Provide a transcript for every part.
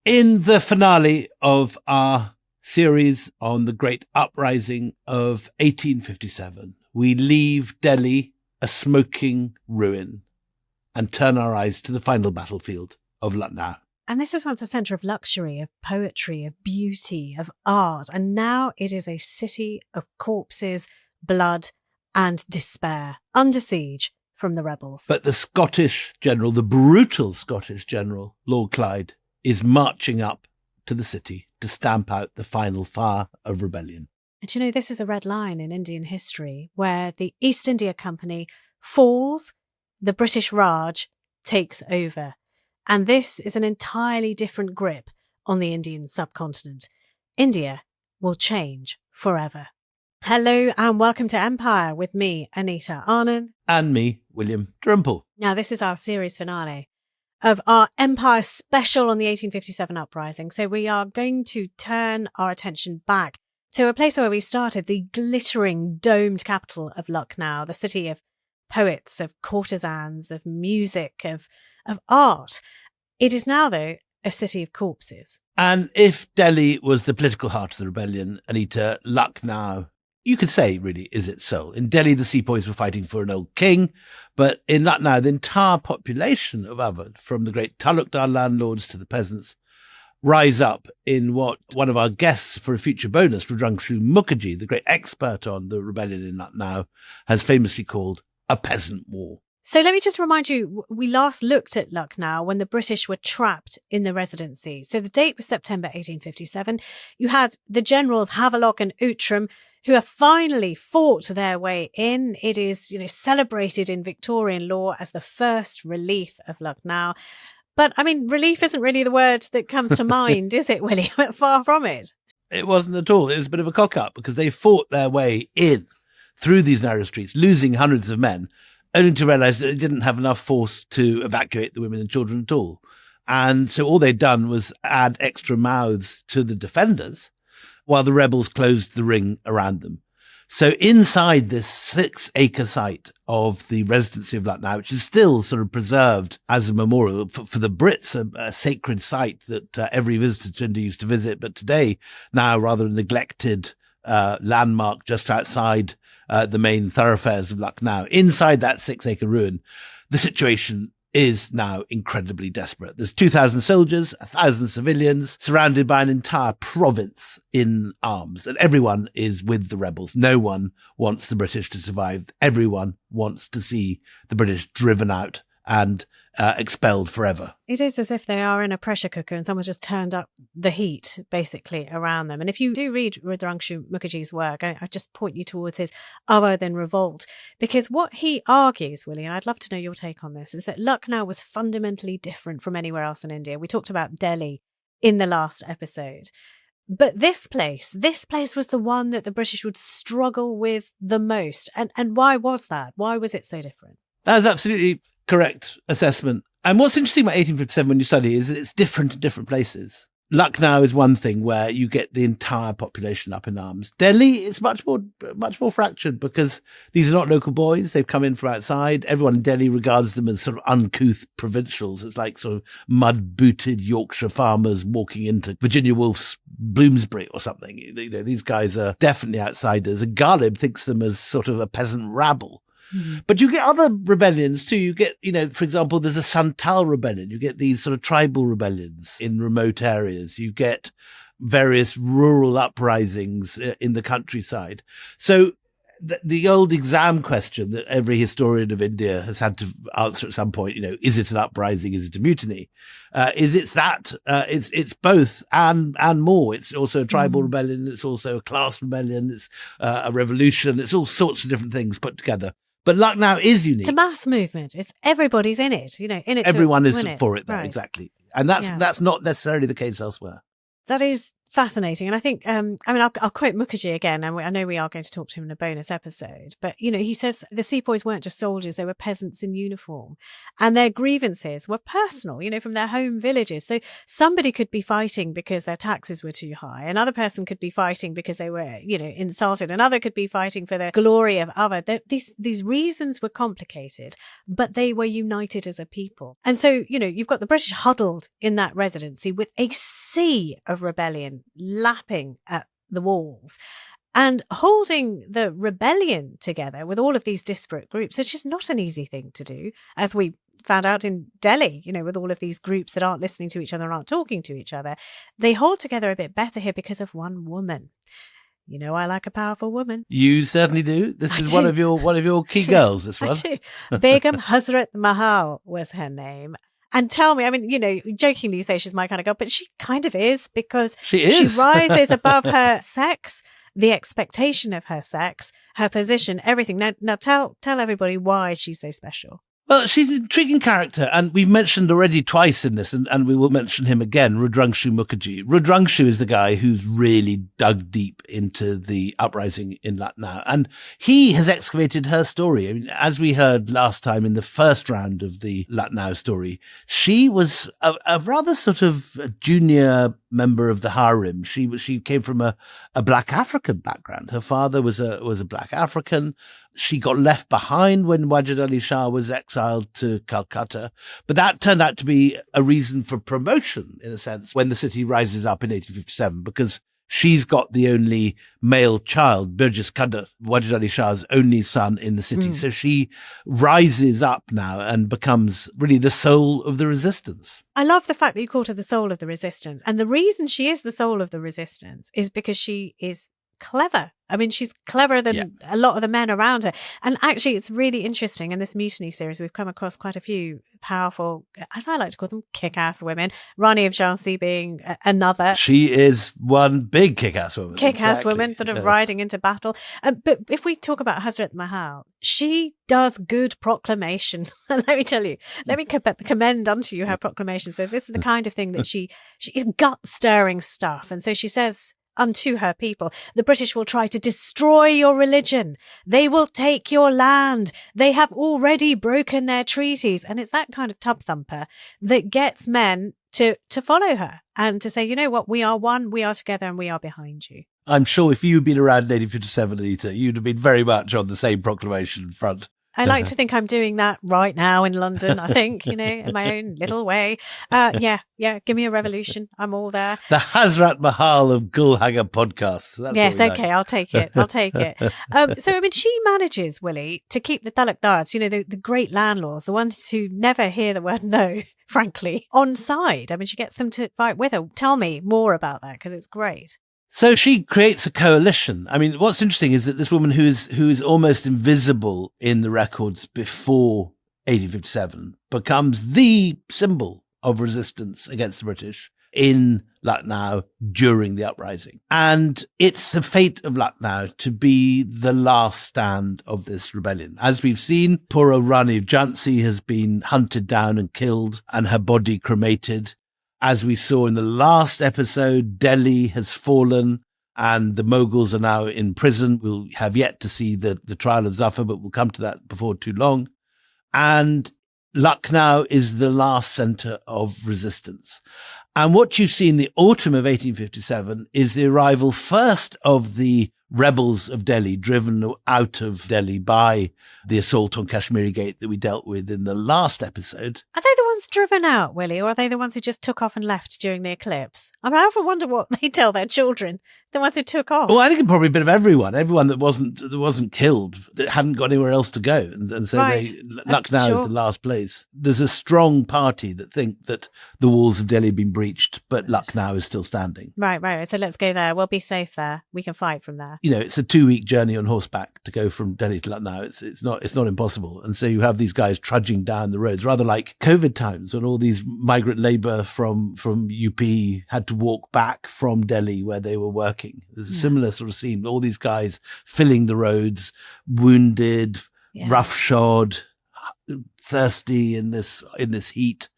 In the finale of our series on the Great Uprising of 1857, we leave Delhi a smoking ruin and turn our eyes to the final battlefield of Lucknow. And this was once a centre of luxury, of poetry, of beauty, of art. And now it is a city of corpses, blood and despair, under siege from the rebels. But the Scottish general, the brutal Scottish general, Lord Clyde, is marching up to the city to stamp out the final fire of rebellion. And you know, this is a red line in Indian history where the East India Company falls, the British Raj takes over. And this is an entirely different grip on the Indian subcontinent. India will change forever. Hello and welcome to Empire with me, Anita Anand. And me, William Drumple. Now, this is our series finale of our Empire special on the 1857 uprising. So we are going to turn our attention back to a place where we started, the glittering domed capital of Lucknow, the city of poets, of courtesans, of music, of art. It is now, though, a city of corpses. And if Delhi was the political heart of the rebellion, Anita, Lucknow, you could say, really, is its soul. In Delhi, the sepoys were fighting for an old king, but in Lucknow, the entire population of Awadh, from the great Talukdar landlords to the peasants, rise up in what one of our guests for a future bonus, Rudrangshu Mukherjee, the great expert on the rebellion in Lucknow, has famously called a peasant war. So let me just remind you, we last looked at Lucknow when the British were trapped in the Residency. So the date was September 1857. You had the generals Havelock and Outram, who have finally fought their way in. It is, celebrated in Victorian law as the first relief of Lucknow. But, I mean, relief isn't really the word that comes to mind, is it, William? Far from it. It wasn't at all. It was a bit of a cock-up because they fought their way in through these narrow streets, losing hundreds of men, only to realise that they didn't have enough force to evacuate the women and children at all. And so all they'd done was add extra mouths to the defenders while the rebels closed the ring around them. So inside this 6-acre site of the Residency of Lucknow, which is still sort of preserved as a memorial for the Brits, a sacred site that every visitor to India used to visit, but today now rather a neglected landmark just outside the main thoroughfares of Lucknow. Inside that 6-acre ruin, the situation is now incredibly desperate. There's 2,000 soldiers, 1,000 civilians, surrounded by an entire province in arms, and everyone is with the rebels. No one wants the British to survive. Everyone wants to see the British driven out and expelled forever. It is as if they are in a pressure cooker and someone's just turned up the heat, basically, around them. And if you do read Rudrangshu Mukherjee's work, I just point you towards his Awadh and Revolt, because what he argues, Willie, and I'd love to know your take on this, is that Lucknow was fundamentally different from anywhere else in India. We talked about Delhi in the last episode. But this place was the one that the British would struggle with the most. And why was that? Why was it so different? That's absolutely correct assessment. And what's interesting about 1857 when you study is that it's different in different places. Lucknow is one thing where you get the entire population up in arms. Delhi is much more fractured because these are not local boys. They've come in from outside. Everyone in Delhi regards them as sort of uncouth provincials. It's like sort of mud-booted Yorkshire farmers walking into Virginia Woolf's Bloomsbury or something. These guys are definitely outsiders. And Ghalib thinks them as sort of a peasant rabble. Mm-hmm. But you get other rebellions too. You get, for example, there's a Santal rebellion. You get these sort of tribal rebellions in remote areas. You get various rural uprisings in the countryside. So the old exam question that every historian of India has had to answer at some point, is it an uprising? Is it a mutiny? It's both and more. It's also a tribal rebellion. It's also a class rebellion. It's a revolution. It's all sorts of different things put together. But Lucknow is unique. It's a mass movement. Everybody's in it, in it. Everyone is it. for it, though, right. exactly. And that's not necessarily the case elsewhere. That is fascinating. And I think, I'll quote Mukherjee again, and I know we are going to talk to him in a bonus episode, but, he says the sepoys weren't just soldiers, they were peasants in uniform, and their grievances were personal, from their home villages. So somebody could be fighting because their taxes were too high. Another person could be fighting because they were, insulted. Another could be fighting for the glory of other. These reasons were complicated, but they were united as a people. And so, you've got the British huddled in that residency with a sea of rebellion lapping at the walls and holding the rebellion together with all of these disparate groups, which is not an easy thing to do, as we found out in Delhi, with all of these groups that aren't listening to each other, aren't talking to each other. They hold together a bit better here because of one woman. I like a powerful woman. You certainly do. This is one of your key girls, this one. I do. Begum Hazrat Mahal was her name. And tell me, jokingly you say she's my kind of girl, but she kind of is, because she rises above her sex, the expectation of her sex, her position, everything. Now tell everybody why she's so special. Well, she's an intriguing character, and we've mentioned already twice in this, and we will mention him again, Rudrangshu Mukherjee. Rudrangshu is the guy who's really dug deep into the uprising in Lucknow, and he has excavated her story. I mean, as we heard last time in the first round of the Lucknow story, she was a rather sort of junior member of the harem. She came from a black African background. Her father was a black African. She got left behind when Wajid Ali Shah was exiled to Calcutta, but that turned out to be a reason for promotion, in a sense, when the city rises up in 1857, because she's got the only male child, Burgess Qadr, Wajid Ali Shah's only son in the city. So she rises up now and becomes really the soul of the resistance. I love the fact that you called her the soul of the resistance. And the reason she is the soul of the resistance is because she is clever. I mean, she's cleverer than a lot of the men around her. And actually, it's really interesting. In this Mutiny series, we've come across quite a few powerful, as I like to call them, kick-ass women. Rani of Jhansi being another. She is one big kick-ass woman. Kick-ass woman, sort of riding into battle. But if we talk about Hazrat Mahal, she does good proclamation. Let me tell you, let me commend unto you her proclamation. So this is the kind of thing that she is gut-stirring stuff. And so she says unto her people, the British will try to destroy your religion. They will take your land. They have already broken their treaties. And it's that kind of tub thumper that gets men to follow her and to say, you know what, we are one, we are together, and we are behind you. I'm sure if you'd been around in 1857, Anita, you'd have been very much on the same proclamation front. I like to think I'm doing that right now in London, I think, in my own little way. Yeah, give me a revolution. I'm all there. The Hazrat Mahal of Gulhaga podcasts. That's yes, okay, I'll take it. So, I mean, she manages, Willie, to keep the talukdars, the great landlords, the ones who never hear the word no, frankly, on side. I mean, she gets them to fight with her. Tell me more about that, because it's great. So she creates a coalition. I mean, what's interesting is that this woman who is almost invisible in the records before 1857 becomes the symbol of resistance against the British in Lucknow during the uprising. And it's the fate of Lucknow to be the last stand of this rebellion. As we've seen, poor old Rani of Jhansi has been hunted down and killed and her body cremated. As we saw in the last episode, Delhi has fallen and the Mughals are now in prison. We'll have yet to see the trial of Zafar, but we'll come to that before too long. And Lucknow is the last centre of resistance. And what you see in the autumn of 1857 is the arrival first of the rebels of Delhi, driven out of Delhi by the assault on Kashmiri Gate that we dealt with in the last episode. Are they the ones driven out, Willie, or are they the ones who just took off and left during the eclipse? I mean, I often wonder what they tell their children, the ones who took off. Well, I think probably a bit of everyone that wasn't killed, that hadn't got anywhere else to go. And so right. Lucknow is the last place. There's a strong party that think that the walls of Delhi have been breached, but Lucknow is still standing. Right. So let's go there. We'll be safe there. We can fight from there. It's a 2-week journey on horseback to go from Delhi to Lucknow. It's not impossible. And so you have these guys trudging down the roads, rather like COVID times when all these migrant labour from UP had to walk back from Delhi where they were working. There's a similar sort of scene. All these guys filling the roads, wounded, roughshod, thirsty in this heat.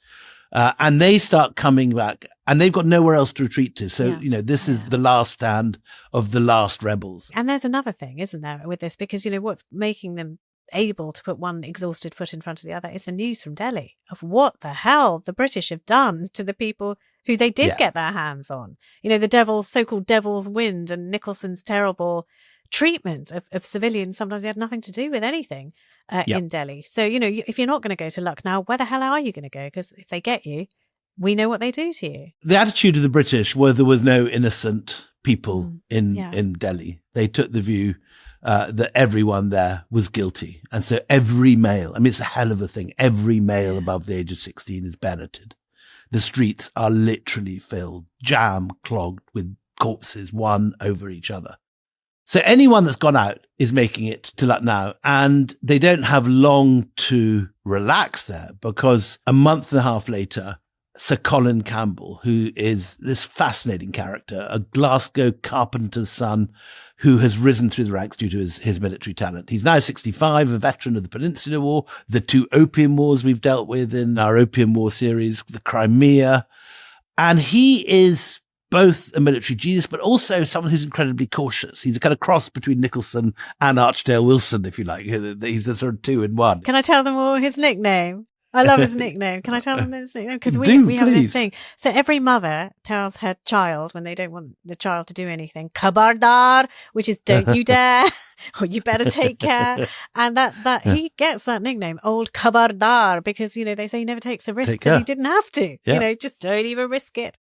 And they start coming back, and they've got nowhere else to retreat to. So, Yeah. this is the last stand of the last rebels. And there's another thing, isn't there, with this? Because, what's making them able to put one exhausted foot in front of the other is the news from Delhi of what the hell the British have done to the people who they did get their hands on. The so-called devil's wind and Nicholson's terrible treatment of civilians. Sometimes they had nothing to do with anything in Delhi. So, if you're not going to go to Lucknow, where the hell are you going to go? Because if they get you, we know what they do to you. The attitude of the British was there was no innocent people in Delhi. They took the view that everyone there was guilty. And so every male, it's a hell of a thing, every male above the age of 16 is bayoneted. The streets are literally filled, jam-clogged with corpses, one over each other. So anyone that's gone out is making it to Lucknow, and they don't have long to relax there, because a month and a half later, Sir Colin Campbell, who is this fascinating character, a Glasgow carpenter's son who has risen through the ranks due to his military talent. He's now 65, a veteran of the Peninsular War, the 2 Opium Wars we've dealt with in our Opium War series, the Crimea. And he is both a military genius, but also someone who's incredibly cautious. He's a kind of cross between Nicholson and Archdale Wilson, if you like. He's the sort of 2 in 1. Can I tell them all his nickname? I love his nickname. Can I tell them his nickname? Because we have this thing. So every mother tells her child when they don't want the child to do anything, "Khabardar," which is "don't you dare," or "you better take care." And that he gets that nickname, Old Khabardar, because they say he never takes a risk, and he didn't have to. Just don't even risk it.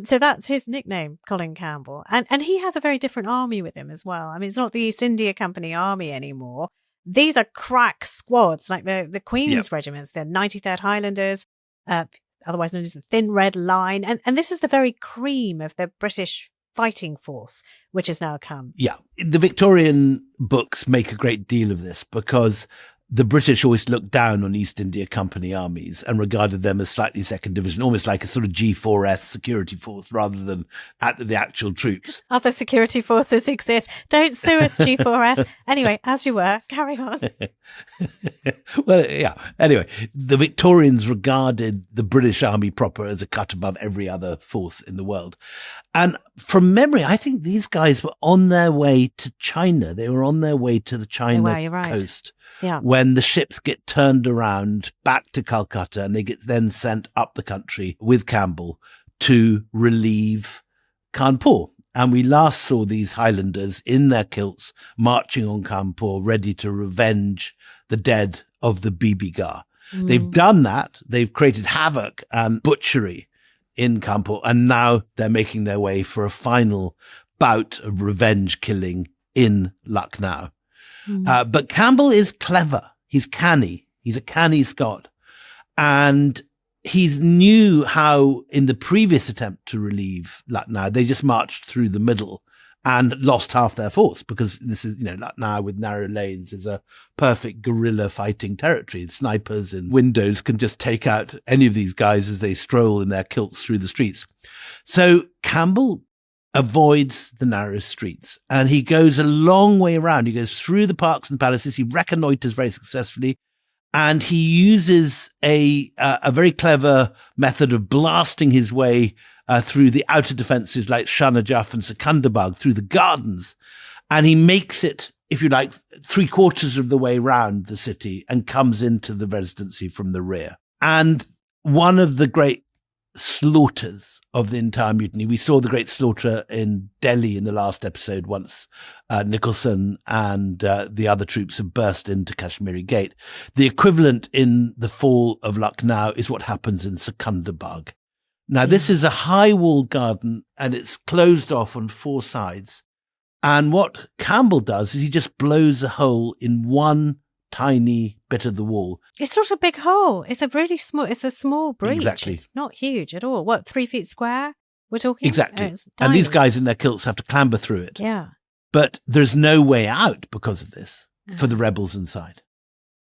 So that's his nickname, Colin Campbell. And he has a very different army with him as well. It's not the East India Company army anymore. These are crack squads, like the Queen's regiments, the 93rd Highlanders, otherwise known as the Thin Red Line. And this is the very cream of the British fighting force, which has now come. Yeah. The Victorian books make a great deal of this, because the British always looked down on East India Company armies and regarded them as slightly second division, almost like a sort of G4S security force rather than the actual troops. Other security forces exist. Don't sue us, G4S. Anyway, as you were, carry on. Well, yeah. Anyway, the Victorians regarded the British army proper as a cut above every other force in the world. And from memory, I think these guys were on their way to China. They were on their way to the China coast. Yeah. When the ships get turned around back to Calcutta, and they get then sent up the country with Campbell to relieve Kanpur. And we last saw these Highlanders in their kilts marching on Kanpur, ready to revenge the dead of the Bibigar. They've done that. They've created havoc and butchery in Kanpur, and now they're making their way for a final bout of revenge killing in Lucknow. But Campbell is clever. He's canny. He's a canny Scot. And he knew how in the previous attempt to relieve Lucknow, they just marched through the middle and lost half their force, because this is, Lucknow with narrow lanes is a perfect guerrilla fighting territory. Snipers and windows can just take out any of these guys as they stroll in their kilts through the streets. So Campbell avoids the narrow streets, and he goes a long way around. He goes through the parks and palaces. He reconnoiters very successfully, and he uses a very clever method of blasting his way through the outer defences like Shah Najaf and Sikandar Bagh, through the gardens, and he makes it, if you like, 3/4 of the way round the city and comes into the residency from the rear. And one of the great slaughters of the entire mutiny. We saw the great slaughter in Delhi in the last episode once Nicholson and the other troops have burst into Kashmiri Gate. The equivalent in the fall of Lucknow is what happens in Sikandar Bagh. Now, this is a high-walled garden, and it's closed off on 4 sides. And what Campbell does is he just blows a hole in one tiny bit of the wall. It's not a big hole. It's a small breach. Exactly. It's not huge at all. What, 3 feet square we're talking? Exactly. It's and these tiny. guys in their kilts have to clamber through it. Yeah. But there's no way out because of this for the rebels inside.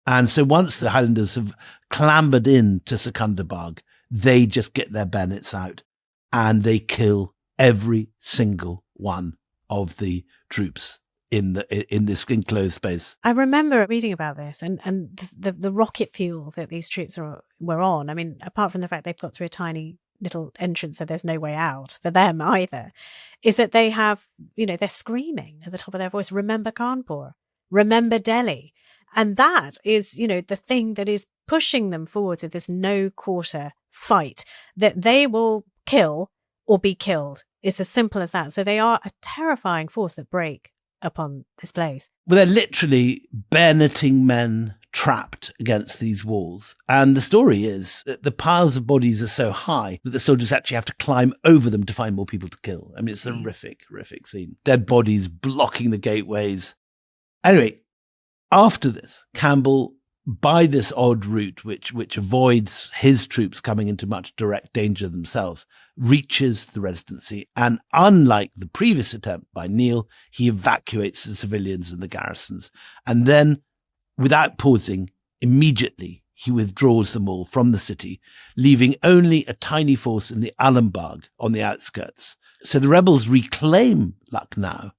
And so once the Highlanders have clambered into Sikandar Bagh, they just get their bayonets out and they kill every single one of the troops in this enclosed space. I remember reading about this and the rocket fuel that these troops were on. I mean, apart from the fact they've got through a tiny little entrance, so there's no way out for them either, is that they have, they're screaming at the top of their voice, remember Kanpur, remember Delhi. And that is, the thing that is pushing them forward to this no quarter fight, that they will kill or be killed. It's as simple as that. So they are a terrifying force that break upon this place. Well, they're literally bayoneting men trapped against these walls. And the story is that the piles of bodies are so high that the soldiers actually have to climb over them to find more people to kill. I mean, it's a horrific scene. Dead bodies blocking the gateways. Anyway, after this, Campbell, by this odd route, which avoids his troops coming into much direct danger themselves, reaches the residency. And unlike the previous attempt by Neil, he evacuates the civilians and the garrisons. And then, without pausing, immediately he withdraws them all from the city, leaving only a tiny force in the Alambagh on the outskirts. So the rebels reclaim Lucknow,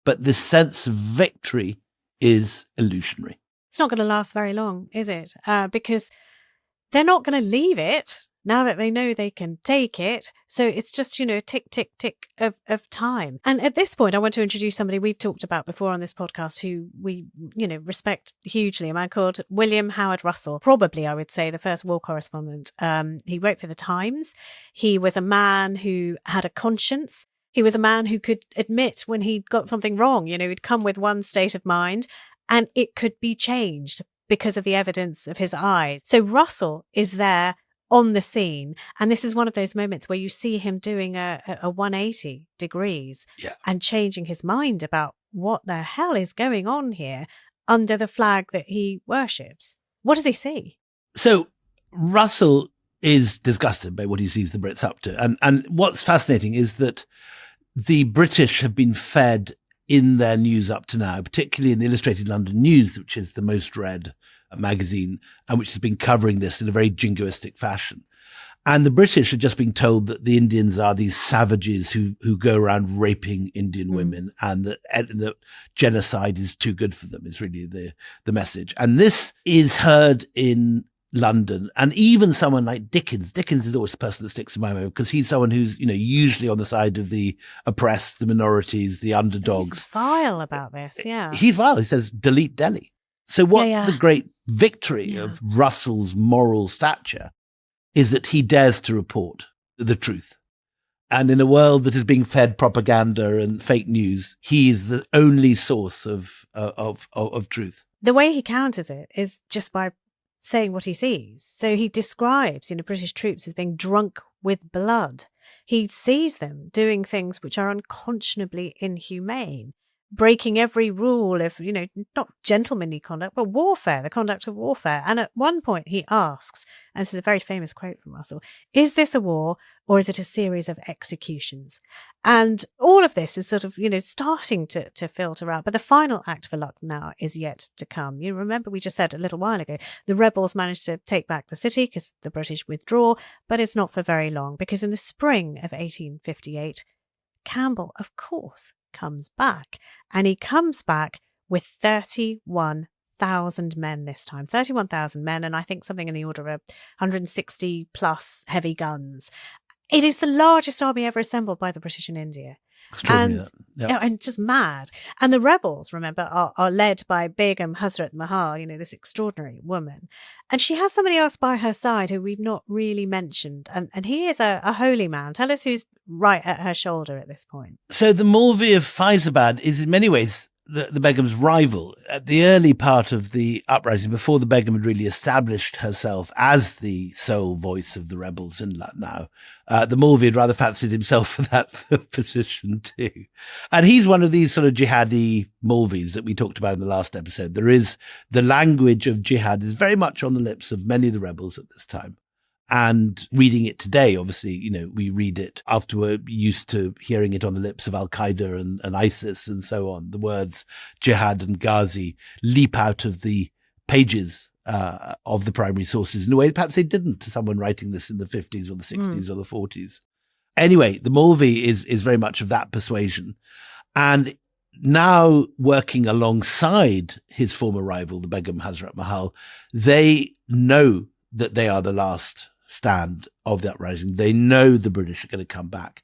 but this sense of victory is illusionary. It's not going to last very long, is it? Because they're not going to leave it now that they know they can take it. So it's just, tick, tick, tick of time. And at this point, I want to introduce somebody we've talked about before on this podcast who we, respect hugely. A man called William Howard Russell, probably, I would say, the first war correspondent. He wrote for the Times. He was a man who had a conscience. He was a man who could admit when he'd got something wrong. He'd come with one state of mind and it could be changed because of the evidence of his eyes. So Russell is there on the scene. And this is one of those moments where you see him doing a 180 degrees and changing his mind about what the hell is going on here under the flag that he worships. What does he see? So Russell is disgusted by what he sees the Brits up to. And what's fascinating is that the British have been fed in their news up to now, particularly in the Illustrated London News, which is the most read magazine and which has been covering this in a very jingoistic fashion. And the British had just been told that the Indians are these savages who go around raping Indian women and that genocide is too good for them is really the message. And this is heard in London, and even someone like Dickens. Dickens is always the person that sticks in my mind because he's someone who's, usually on the side of the oppressed, the minorities, the underdogs. He's vile about this, yeah. He's vile. He says, delete Delhi. So what the great victory of Russell's moral stature is that he dares to report the truth. And in a world that is being fed propaganda and fake news, he is the only source of truth. The way he counters it is just by saying what he sees. So he describes, British troops as being drunk with blood. He sees them doing things which are unconscionably inhumane, breaking every rule of, not gentlemanly conduct, but warfare, the conduct of warfare. And at one point he asks, and this is a very famous quote from Russell, is this a war or is it a series of executions? And all of this is sort of, starting to filter out. But the final act for Lucknow is yet to come. You remember we just said a little while ago, the rebels managed to take back the city because the British withdraw, but it's not for very long because in the spring of 1858, Campbell, of course, comes back, and he comes back with 31,000 men this time, 31,000 men, and I think something in the order of 160 plus heavy guns. It is the largest army ever assembled by the British in India. And just mad. And the rebels, remember, are led by Begum Hazrat Mahal, this extraordinary woman. And she has somebody else by her side who we've not really mentioned. And he is a holy man. Tell us who's right at her shoulder at this point. So the Maulvi of Kaiserbagh is in many ways the Begum's rival. At the early part of the uprising, before the Begum had really established herself as the sole voice of the rebels in Lucknow, the Maulvi had rather fancied himself for that position too. And he's one of these sort of jihadi Maulvis that we talked about in the last episode. There is the language of jihad is very much on the lips of many of the rebels at this time. And reading it today, obviously, we read it after we're used to hearing it on the lips of Al-Qaeda and ISIS and so on. The words jihad and Ghazi leap out of the pages of the primary sources in a way that perhaps they didn't to someone writing this in the 50s or the 60s or the 40s. Anyway, the Maulvi is very much of that persuasion. And now working alongside his former rival, the Begum Hazrat Mahal, they know that they are the last stand of the uprising. They know the British are going to come back.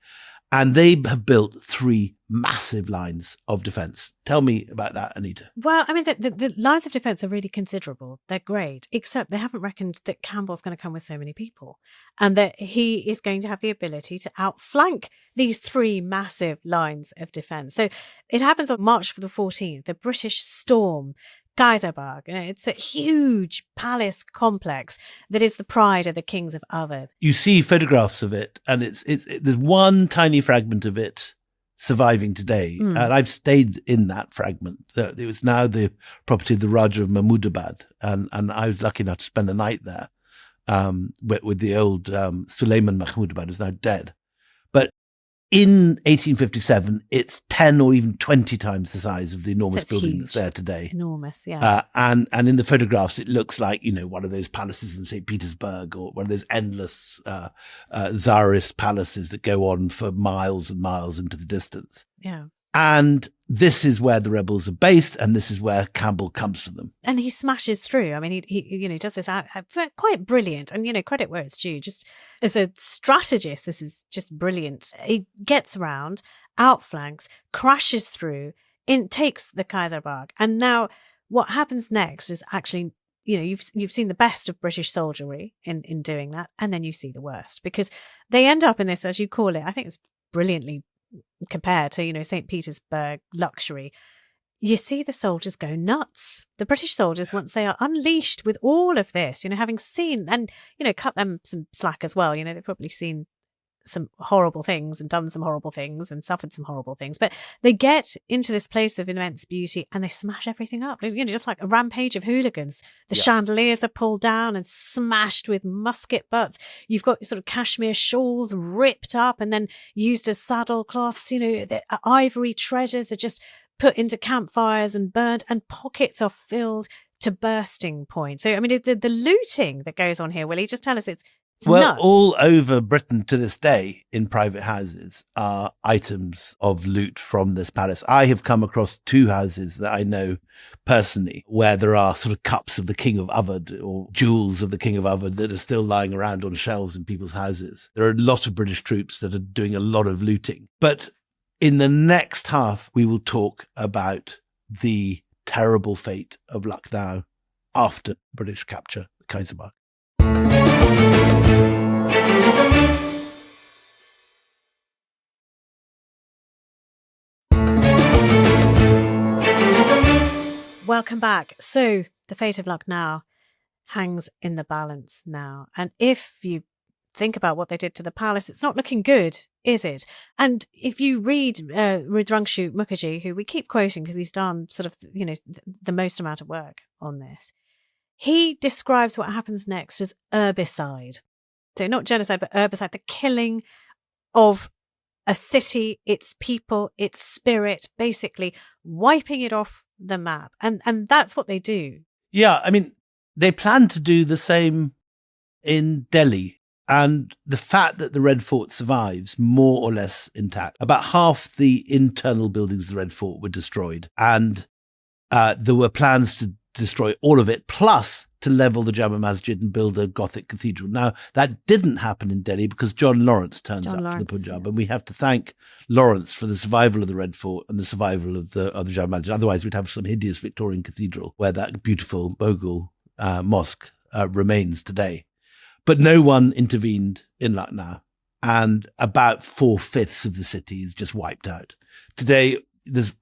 And they have built 3 massive lines of defence. Tell me about that, Anita. Well, I mean, the lines of defence are really considerable. They're great, except they haven't reckoned that Campbell's going to come with so many people and that he is going to have the ability to outflank these 3 massive lines of defence. So it happens on March the 14th. The British storm Kaiserbagh. It's a huge palace complex that is the pride of the kings of Awadh. You see photographs of it, and there's one tiny fragment of it surviving today. And I've stayed in that fragment. It was now the property of the Raja of Mahmudabad, and I was lucky enough to spend a night there with the old Sulaiman Mahmudabad, who's now dead. But in 1857, it's 10 or even 20 times the size of the enormous building that's there today. Enormous, yeah. And in the photographs, it looks like, one of those palaces in St. Petersburg, or one of those endless Tsarist palaces that go on for miles and miles into the distance. Yeah. And this is where the rebels are based, and this is where Campbell comes from them. And he smashes through. I mean, he does this quite brilliant, and credit where it's due. Just as a strategist, this is just brilliant. He gets around, outflanks, crashes through, takes the Kaiserbagh, and now what happens next is actually, you've seen the best of British soldiery in doing that, and then you see the worst, because they end up in this, as you call it. I think it's brilliantly compared to, St. Petersburg luxury. You see the soldiers go nuts. The British soldiers, once they are unleashed with all of this, having seen and, cut them some slack as well. They've probably seen some horrible things and done some horrible things and suffered some horrible things. But they get into this place of immense beauty and they smash everything up. Just like a rampage of hooligans. The chandeliers are pulled down and smashed with musket butts. You've got sort of cashmere shawls ripped up and then used as saddle cloths. The ivory treasures are just put into campfires and burned, and pockets are filled to bursting point. So, I mean, the looting that goes on here, Willie, just tell us it's nuts. All over Britain to this day in private houses are items of loot from this palace. I have come across 2 houses that I know personally where there are sort of cups of the King of Awadh or jewels of the King of Awadh that are still lying around on shelves in people's houses. There are a lot of British troops that are doing a lot of looting. But in the next half, we will talk about the terrible fate of Lucknow after British capture the Kaiserbagh. Welcome back. So the fate of Lucknow hangs in the balance now. And if you think about what they did to the palace, it's not looking good, is it? And if you read Rudhanshu Mukherjee, who we keep quoting because he's done sort of, the most amount of work on this, he describes what happens next as herbicide. So not genocide, but herbicide, the killing of a city, its people, its spirit, basically wiping it off the map. And that's what they do. Yeah, I mean, they plan to do the same in Delhi. And the fact that the Red Fort survives more or less intact. About half the internal buildings of the Red Fort were destroyed. And there were plans to destroy all of it, plus to level the Jama Masjid and build a Gothic cathedral. Now, that didn't happen in Delhi because John Lawrence turns up to the Punjab. And we have to thank Lawrence for the survival of the Red Fort and the survival of the Jama Masjid. Otherwise, we'd have some hideous Victorian cathedral where that beautiful Mughal mosque remains today. But no one intervened in Lucknow, and about 4/5 of the city is just wiped out. Today, there's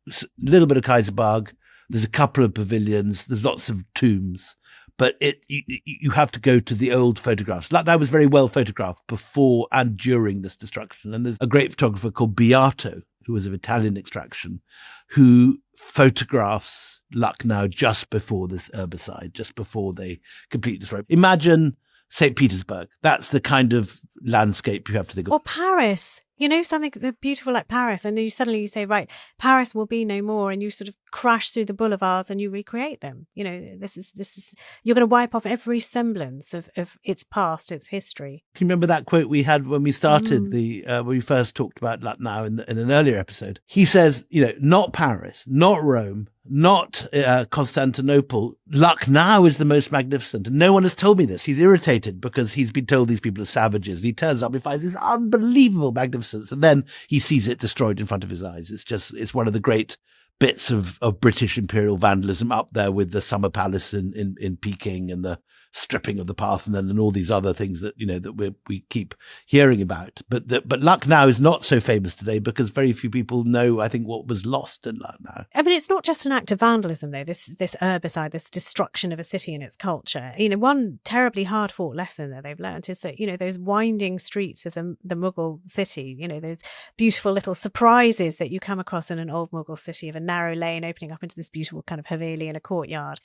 a little bit of Kaiserbagh, there's a couple of pavilions, there's lots of tombs, but you have to go to the old photographs. Lucknow was very well photographed before and during this destruction, and there's a great photographer called Beato, who was of Italian extraction, who photographs Lucknow just before this herbicide, just before they completely destroy. Imagine St. Petersburg. That's the kind of landscape you have to think of. Or Paris. You know, something beautiful like Paris, and then you say, right, Paris will be no more, and you sort of crash through the boulevards and you recreate them. You know, this is you're going to wipe off every semblance of its past, its history. Can you remember that quote we had when we started when we first talked about Lucknow in an earlier episode? He says, you know, not Paris, not Rome, not Constantinople. Lucknow is the most magnificent. And no one has told me this. He's irritated because he's been told these people are savages. And he turns up and finds this unbelievable magnificence. And then he sees it destroyed in front of his eyes. It's one of the great bits of British imperial vandalism, up there with the Summer Palace in Peking and the stripping of the Parthenon and all these other things that, you know, that we keep hearing about. But Lucknow is not so famous today because very few people know, I think, what was lost in Lucknow. I mean, it's not just an act of vandalism, though, this herbicide, this destruction of a city and its culture. You know, one terribly hard-fought lesson that they've learned is that, you know, those winding streets of the Mughal city, you know, those beautiful little surprises that you come across in an old Mughal city of a narrow lane opening up into this beautiful kind of haveli and a courtyard,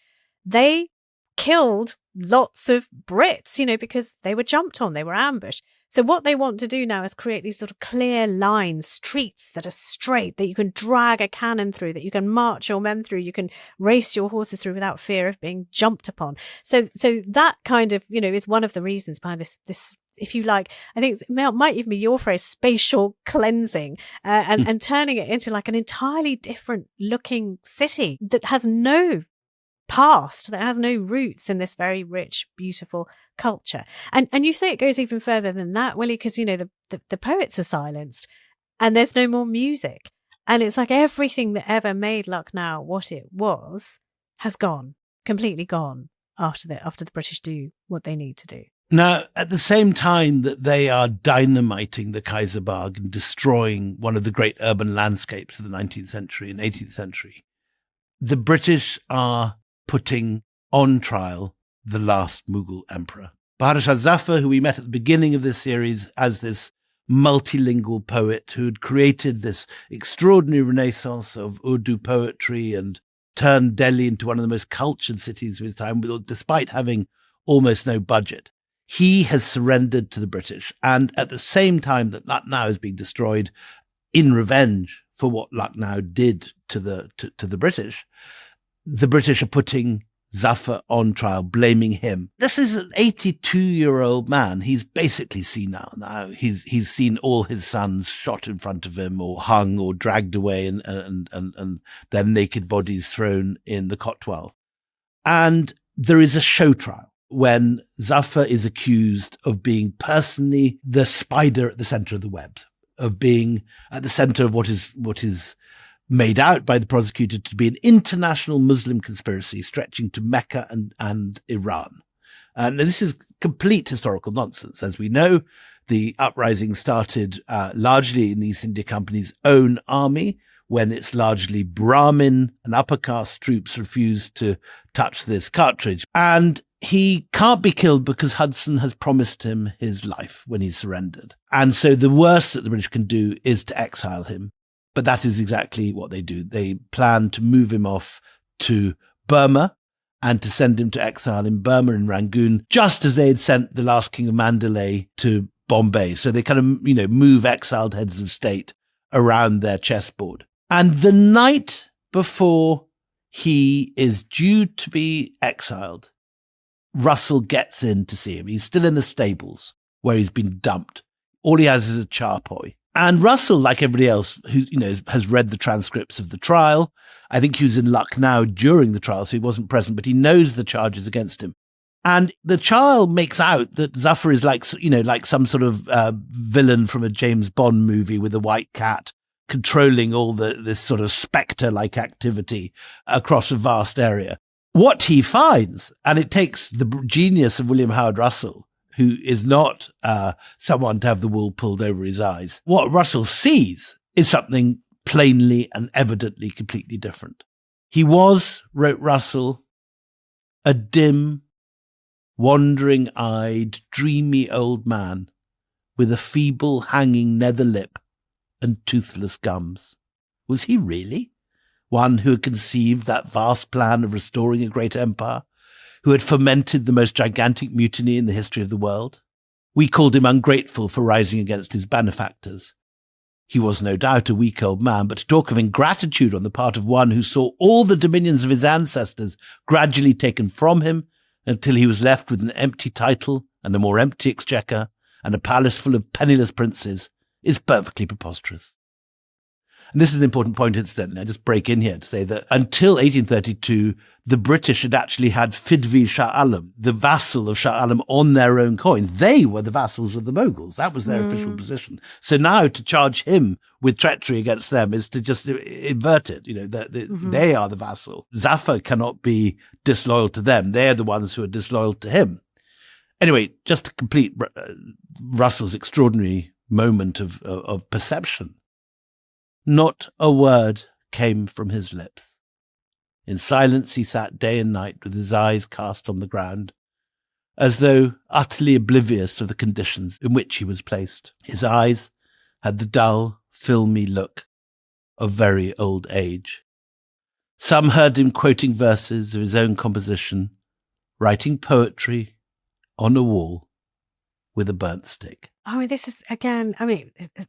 they killed lots of Brits, you know, because they were jumped on, they were ambushed. So what they want to do now is create these sort of clear lines, streets that are straight, that you can drag a cannon through, that you can march your men through, you can race your horses through without fear of being jumped upon. So that kind of, you know, is one of the reasons behind this, if you like, I think it might even be your phrase, spatial cleansing, and turning it into like an entirely different looking city that has no past, that has no roots in this very rich, beautiful culture. And you say it goes even further than that, Willie, because, you know, the poets are silenced and there's no more music. And it's like everything that ever made Lucknow what it was has gone, completely gone after the British do what they need to do. Now, at the same time that they are dynamiting the Kaiserbagh and destroying one of the great urban landscapes of the 19th century and 18th century, the British are putting on trial the last Mughal emperor. Bahadur Shah Zafar, who we met at the beginning of this series as this multilingual poet who had created this extraordinary renaissance of Urdu poetry and turned Delhi into one of the most cultured cities of his time, despite having almost no budget. He has surrendered to the British. And at the same time that Lucknow is being destroyed in revenge for what Lucknow did to the British, the British are putting Zafar on trial, blaming him. This is an 82-year-old man. He's basically senile now. He's seen all his sons shot in front of him or hung or dragged away and their naked bodies thrown in the Kotwal. And there is a show trial when Zafar is accused of being personally the spider at the center of the web, of being at the center of what is made out by the prosecutor to be an international Muslim conspiracy stretching to Mecca and Iran. And this is complete historical nonsense. As we know, the uprising started largely in the East India Company's own army, when it's largely Brahmin and upper caste troops refused to touch this cartridge. And he can't be killed because Hudson has promised him his life when he surrendered. And so the worst that the British can do is to exile him. But that is exactly what they do. They plan to move him off to Burma and to send him to exile in Burma and Rangoon, just as they had sent the last king of Mandalay to Bombay. So they kind of, you know, move exiled heads of state around their chessboard. And the night before he is due to be exiled, Russell gets in to see him. He's still in the stables where he's been dumped. All he has is a charpoy. And Russell, like everybody else who, you know, has read the transcripts of the trial, I think he was in Lucknow during the trial, so he wasn't present, but he knows the charges against him. And the trial makes out that Zafar is like, you know, like some sort of villain from a James Bond movie with a white cat controlling all this sort of spectre-like activity across a vast area. What he finds, and it takes the genius of William Howard Russell, who is not someone to have the wool pulled over his eyes. What Russell sees is something plainly and evidently completely different. He was, wrote Russell, a dim, wandering-eyed, dreamy old man with a feeble hanging nether lip and toothless gums. Was he really one who had conceived that vast plan of restoring a great empire? who had fomented the most gigantic mutiny in the history of the world. We called him ungrateful for rising against his benefactors. He was no doubt a weak old man, but to talk of ingratitude on the part of one who saw all the dominions of his ancestors gradually taken from him until he was left with an empty title and a more empty exchequer and a palace full of penniless princes is perfectly preposterous. And this is an important point, incidentally. I just break in here to say that until 1832, the British had actually had Fidvi Shah Alam, the vassal of Shah Alam, on their own coins. They were the vassals of the Mughals. That was their official position. So now to charge him with treachery against them is to just invert it. They are the vassal. Zafar cannot be disloyal to them. They're the ones who are disloyal to him. Anyway, just to complete Russell's extraordinary moment of perception. Not a word came from his lips. In silence he sat day and night with his eyes cast on the ground, as though utterly oblivious of the conditions in which he was placed. His eyes had the dull, filmy look of very old age. Some heard him quoting verses of his own composition, writing poetry on a wall with a burnt stick. Oh, this is, again,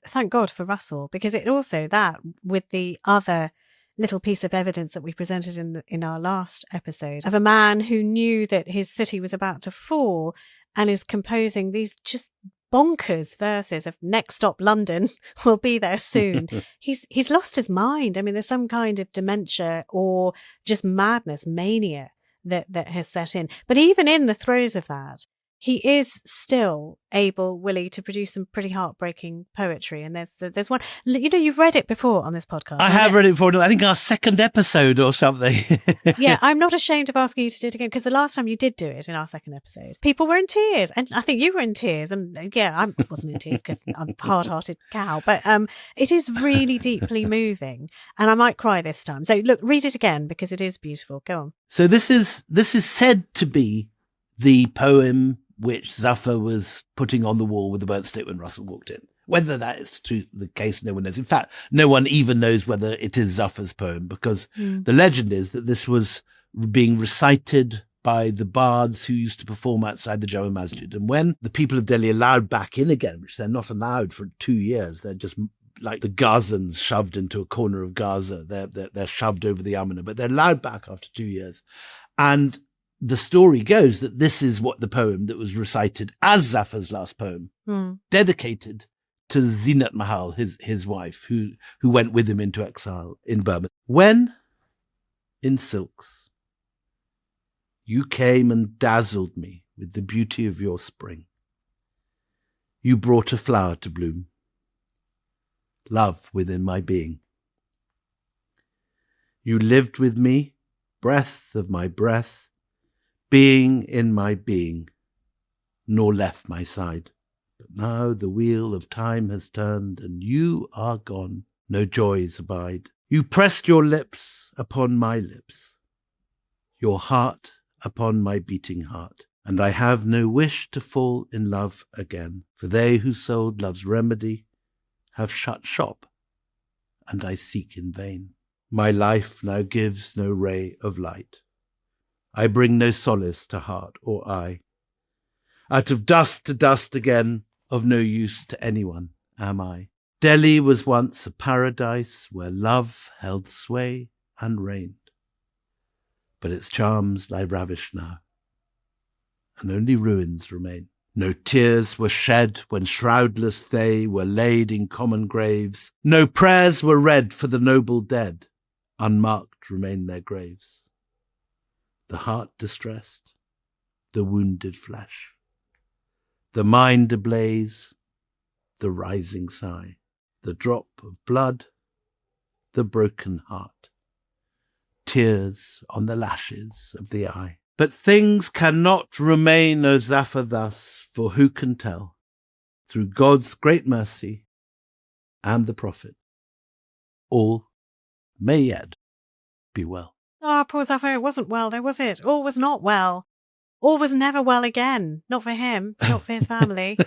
thank God for Russell, because it also, that with the other little piece of evidence that we presented in our last episode of a man who knew that his city was about to fall and is composing these just bonkers verses of "next stop London, we'll be there soon." He's lost his mind. There's some kind of dementia or just madness, mania that has set in. But even in the throes of that, he is still able, Willie, to produce some pretty heartbreaking poetry. And there's one, you've read it before on this podcast. I have read it before. I think our second episode or something. Yeah, I'm not ashamed of asking you to do it again, because the last time you did do it in our second episode, people were in tears. And I think you were in tears. And yeah, I wasn't in tears because I'm a hard-hearted cow. But it is really deeply moving. And I might cry this time. So look, read it again because it is beautiful. Go on. So this is said to be the poem which Zafar was putting on the wall with the burnt stick when Russell walked in. Whether that is true, the case, no one knows. In fact, no one even knows whether it is Zafar's poem, because the legend is that this was being recited by the bards who used to perform outside the Jama Masjid. And when the people of Delhi allowed back in again, which they're not allowed for 2 years, they're just like the Gazans shoved into a corner of Gaza. They're shoved over the Yamuna, but they're allowed back after 2 years. And the story goes that this is what the poem that was recited as Zafar's last poem, dedicated to Zinat Mahal, his wife, who went with him into exile in Burma. When, in silks, you came and dazzled me with the beauty of your spring, you brought a flower to bloom, love within my being. You lived with me, breath of my breath, being in my being, nor left my side. But now the wheel of time has turned, and you are gone, no joys abide. You pressed your lips upon my lips, your heart upon my beating heart, and I have no wish to fall in love again, for they who sold love's remedy have shut shop, and I seek in vain. My life now gives no ray of light. I bring no solace to heart or eye. Out of dust to dust again, of no use to anyone am I. Delhi was once a paradise where love held sway and reigned. But its charms lie ravished now, and only ruins remain. No tears were shed when shroudless they were laid in common graves. No prayers were read for the noble dead. Unmarked remain their graves. The heart distressed, the wounded flesh, the mind ablaze, the rising sigh, the drop of blood, the broken heart, tears on the lashes of the eye. But things cannot remain, O Zafar, thus, for who can tell, through God's great mercy and the Prophet, all may yet be well. Oh, poor Zafar, it wasn't well, though, was it? All was not well. All was never well again. Not for him, not for his family.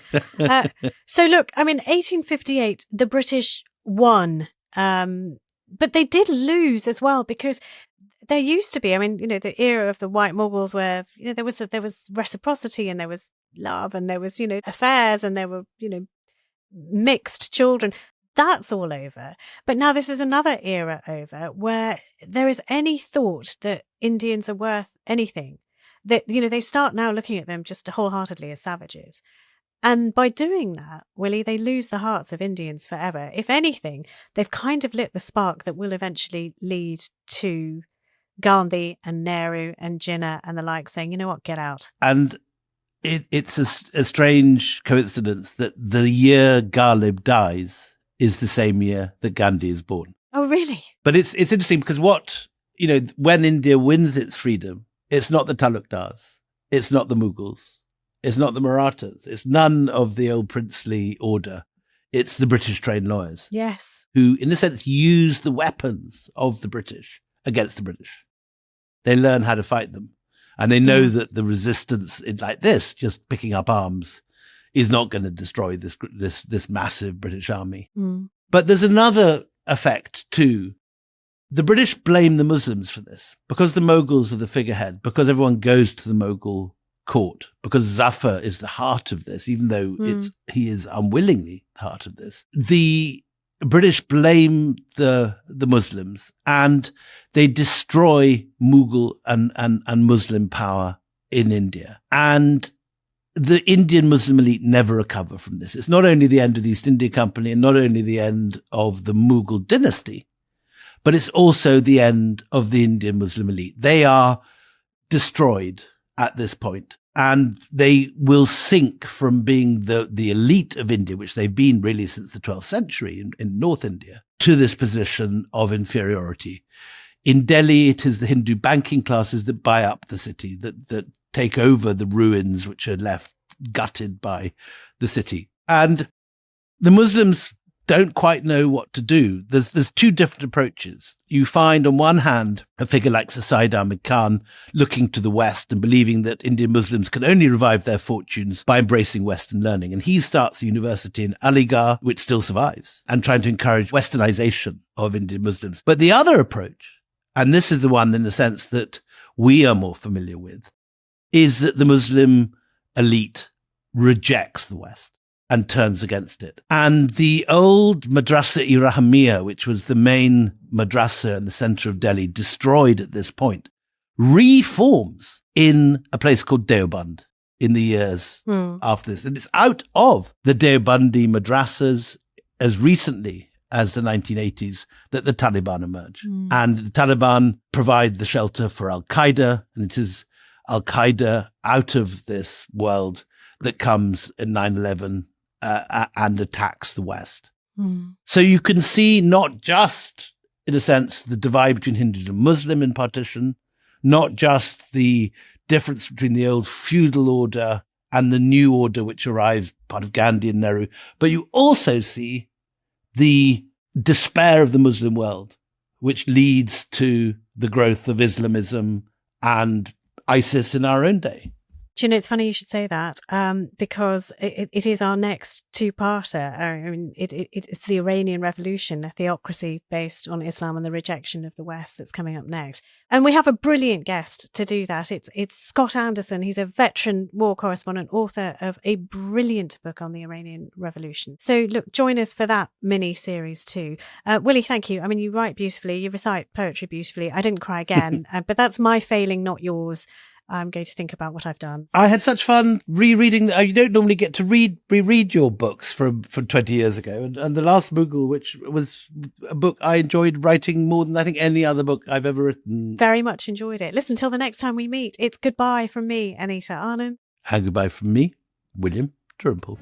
So look, 1858, the British won. But they did lose as well, because there used to be, I mean, the era of the white Mughals where, there was reciprocity and there was love and there was, affairs and there were, mixed children. That's all over. But now this is another era over where there is any thought that Indians are worth anything. That, they start now looking at them just wholeheartedly as savages. And by doing that, Willie, they lose the hearts of Indians forever. If anything, they've kind of lit the spark that will eventually lead to Gandhi and Nehru and Jinnah and the like saying, you know what, get out. And it's a strange coincidence that the year Ghalib dies is the same year that Gandhi is born. Oh, really? But it's interesting because when India wins its freedom, it's not the Talukdars, it's not the Mughals, it's not the Marathas, it's none of the old princely order. It's the British trained lawyers. Yes. Who, in a sense, use the weapons of the British against the British. They learn how to fight them. And they know that the resistance like this, just picking up arms, is not going to destroy this massive British army. Mm. But there's another effect too. The British blame the Muslims for this because the Mughals are the figurehead, because everyone goes to the Mughal court, because Zafar is the heart of this, even though he is unwillingly the heart of this. The British blame the Muslims and they destroy Mughal and Muslim power in India. And the Indian Muslim elite never recover from this. It's not only the end of the East India Company and not only the end of the Mughal dynasty, but it's also the end of the Indian Muslim elite. They are destroyed at this point, and they will sink from being the elite of India, which they've been really since the 12th century in North India, to this position of inferiority. In Delhi, it is the Hindu banking classes that buy up the city, that take over the ruins which are left gutted by the city. And the Muslims don't quite know what to do. There's two different approaches. You find on one hand a figure like Sir Syed Ahmad Khan looking to the West and believing that Indian Muslims can only revive their fortunes by embracing Western learning. And he starts a university in Aligarh, which still survives, and trying to encourage Westernization of Indian Muslims. But the other approach, and this is the one in the sense that we are more familiar with, is that the Muslim elite rejects the West and turns against it. And the old Madrasa-e-Rahmiya, which was the main madrasa in the center of Delhi, destroyed at this point, reforms in a place called Deoband in the years after this. And it's out of the Deobandi madrasas as recently as the 1980s that the Taliban emerge. And the Taliban provide the shelter for Al-Qaeda, and it is Al-Qaeda out of this world that comes in 9/11 and attacks the West. So you can see not just, in a sense, the divide between Hindu and Muslim in partition, not just the difference between the old feudal order and the new order which arrives, part of Gandhi and Nehru, but you also see the despair of the Muslim world, which leads to the growth of Islamism and ISIS in our own day. Do you know, it's funny you should say that, because it is our next two-parter. I mean, it's the Iranian Revolution, a theocracy based on Islam and the rejection of the West that's coming up next. And we have a brilliant guest to do that. It's Scott Anderson. He's a veteran war correspondent, author of a brilliant book on the Iranian Revolution. So look, join us for that mini-series too. Willie, thank you. I mean, you write beautifully, you recite poetry beautifully. I didn't cry again, but that's my failing, not yours. I'm going to think about what I've done. I had such fun rereading. You don't normally get to reread your books from 20 years ago. And The Last Mughal, which was a book I enjoyed writing more than I think any other book I've ever written. Very much enjoyed it. Listen, till the next time we meet, it's goodbye from me, Anita Anand. And goodbye from me, William Dalrymple.